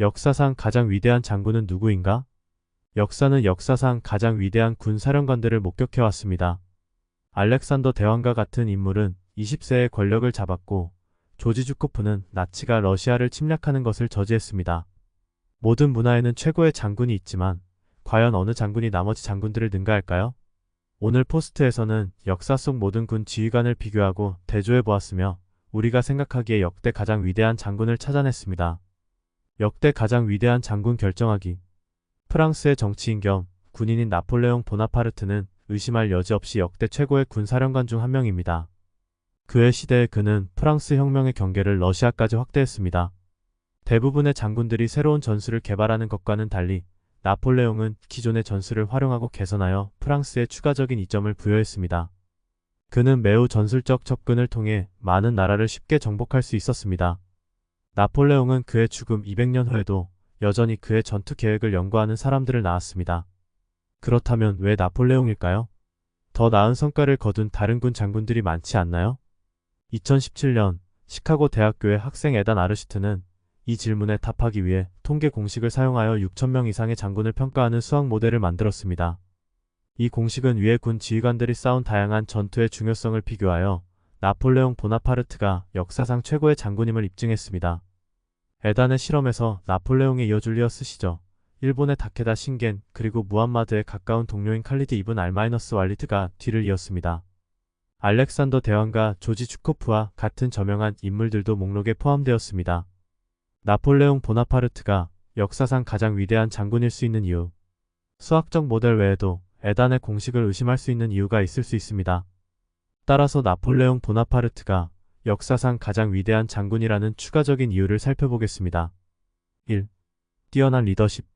역사상 가장 위대한 장군은 누구인가? 역사는 역사상 가장 위대한 군 사령관들을 목격해왔습니다. 알렉산더 대왕과 같은 인물은 20세에 권력을 잡았고, 조지 주코프는 나치가 러시아를 침략하는 것을 저지했습니다. 모든 문화에는 최고의 장군이 있지만 과연 어느 장군이 나머지 장군들을 능가할까요? 오늘 포스트에서는 역사 속 모든 군 지휘관을 비교하고 대조해 보았으며 우리가 생각하기에 역대 가장 위대한 장군을 찾아냈습니다. 역대 가장 위대한 장군 결정하기. 프랑스의 정치인 겸 군인인 나폴레옹 보나파르트는 의심할 여지 없이 역대 최고의 군사령관 중 한 명입니다. 그의 시대에 그는 프랑스 혁명의 경계를 러시아까지 확대했습니다. 대부분의 장군들이 새로운 전술을 개발하는 것과는 달리 나폴레옹은 기존의 전술을 활용하고 개선하여 프랑스에 추가적인 이점을 부여했습니다. 그는 매우 전술적 접근을 통해 많은 나라를 쉽게 정복할 수 있었습니다. 나폴레옹은 그의 죽음 200년 후에도 여전히 그의 전투 계획을 연구하는 사람들을 낳았습니다. 그렇다면 왜 나폴레옹일까요? 더 나은 성과를 거둔 다른 군 장군들이 많지 않나요? 2017년 시카고 대학교의 학생 에단 아르슈트는 이 질문에 답하기 위해 통계 공식을 사용하여 6,000명 이상의 장군을 평가하는 수학 모델을 만들었습니다. 이 공식은 위의 군 지휘관들이 싸운 다양한 전투의 중요성을 비교하여 나폴레옹 보나파르트가 역사상 최고의 장군임을 입증했습니다. 에단의 실험에서 나폴레옹에 이어 줄리어스 시저, 일본의 다케다 신겐, 그리고 무함마드의 가까운 동료인 칼리드 이븐 알마이너스 왈리드가 뒤를 이었습니다. 알렉산더 대왕과 조지 주코프와 같은 저명한 인물들도 목록에 포함되었습니다. 나폴레옹 보나파르트가 역사상 가장 위대한 장군일 수 있는 이유. 수학적 모델 외에도 에단의 공식을 의심할 수 있는 이유가 있을 수 있습니다. 따라서 나폴레옹 보나파르트가 역사상 가장 위대한 장군이라는 추가적인 이유를 살펴보겠습니다. 1. 뛰어난 리더십.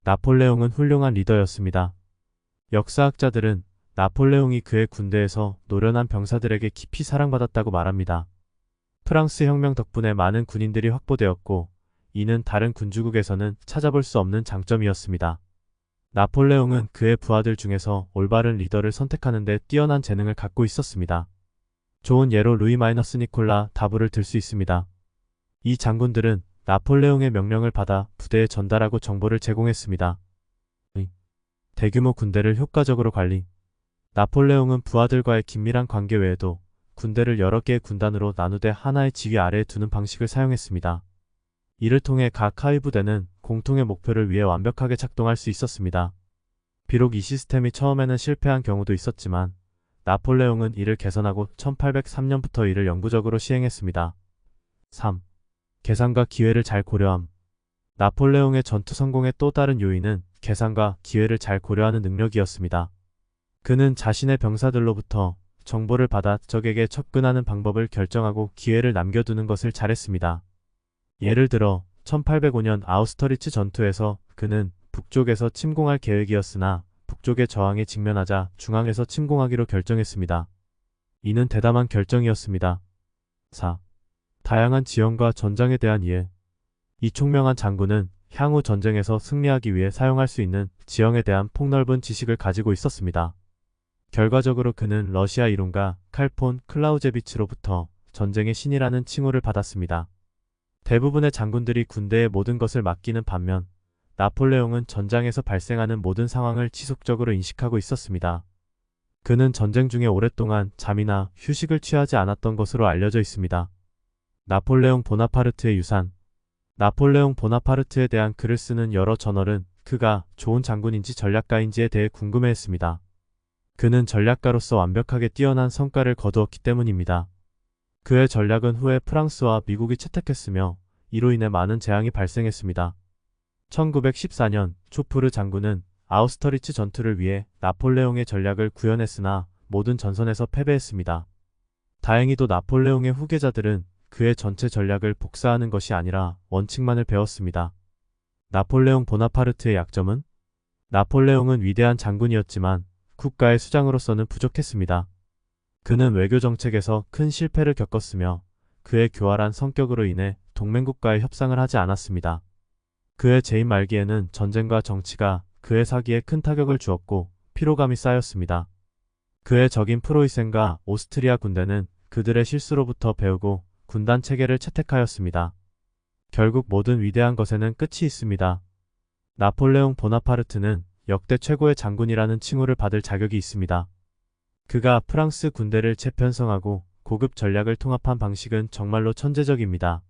나폴레옹은 훌륭한 리더였습니다. 역사학자들은 나폴레옹이 그의 군대에서 노련한 병사들에게 깊이 사랑받았다고 말합니다. 프랑스 혁명 덕분에 많은 군인들이 확보되었고, 이는 다른 군주국에서는 찾아볼 수 없는 장점이었습니다. 나폴레옹은 그의 부하들 중에서 올바른 리더를 선택하는 데 뛰어난 재능을 갖고 있었습니다. 좋은 예로 루이-니콜라 다부를 들 수 있습니다. 이 장군들은 나폴레옹의 명령을 받아 부대에 전달하고 정보를 제공했습니다. 대규모 군대를 효과적으로 관리. 나폴레옹은 부하들과의 긴밀한 관계 외에도 군대를 여러 개의 군단으로 나누되 하나의 지휘 아래에 두는 방식을 사용했습니다. 이를 통해 각 하위 부대는 공통의 목표를 위해 완벽하게 작동할 수 있었습니다. 비록 이 시스템이 처음에는 실패한 경우도 있었지만 나폴레옹은 이를 개선하고 1803년부터 이를 영구적으로 시행했습니다. 3. 계산과 기회를 잘 고려함. 나폴레옹의 전투 성공의 또 다른 요인은 계산과 기회를 잘 고려하는 능력이었습니다. 그는 자신의 병사들로부터 정보를 받아 적에게 접근하는 방법을 결정하고 기회를 남겨두는 것을 잘했습니다. 예를 들어 1805년 아우스터리츠 전투에서 그는 북쪽에서 침공할 계획이었으나 북쪽의 저항에 직면하자 중앙에서 침공하기로 결정했습니다. 이는 대담한 결정이었습니다. 4. 다양한 지형과 전장에 대한 이해. 이 총명한 장군은 향후 전쟁에서 승리하기 위해 사용할 수 있는 지형에 대한 폭넓은 지식을 가지고 있었습니다. 결과적으로 그는 러시아 이론가 칼 폰 클라우제비츠로부터 전쟁의 신이라는 칭호를 받았습니다. 대부분의 장군들이 군대의 모든 것을 맡기는 반면 나폴레옹은 전장에서 발생하는 모든 상황을 지속적으로 인식하고 있었습니다. 그는 전쟁 중에 오랫동안 잠이나 휴식을 취하지 않았던 것으로 알려져 있습니다. 나폴레옹 보나파르트의 유산. 나폴레옹 보나파르트에 대한 글을 쓰는 여러 저널은 그가 좋은 장군인지 전략가인지에 대해 궁금해했습니다. 그는 전략가로서 완벽하게 뛰어난 성과를 거두었기 때문입니다. 그의 전략은 후에 프랑스와 미국이 채택했으며 이로 인해 많은 재앙이 발생했습니다. 1914년 조프르 장군은 아우스터리츠 전투를 위해 나폴레옹의 전략을 구현했으나 모든 전선에서 패배했습니다. 다행히도 나폴레옹의 후계자들은 그의 전체 전략을 복사하는 것이 아니라 원칙만을 배웠습니다. 나폴레옹 보나파르트의 약점은? 나폴레옹은 위대한 장군이었지만 국가의 수장으로서는 부족했습니다. 그는 외교 정책에서 큰 실패를 겪었으며 그의 교활한 성격으로 인해 동맹국과의 협상을 하지 않았습니다. 그의 재임 말기에는 전쟁과 정치가 그의 사기에 큰 타격을 주었고 피로감이 쌓였습니다. 그의 적인 프로이센과 오스트리아 군대는 그들의 실수로부터 배우고 군단 체계를 채택하였습니다. 결국 모든 위대한 것에는 끝이 있습니다. 나폴레옹 보나파르트는 역대 최고의 장군이라는 칭호를 받을 자격이 있습니다. 그가 프랑스 군대를 재편성하고 고급 전략을 통합한 방식은 정말로 천재적입니다.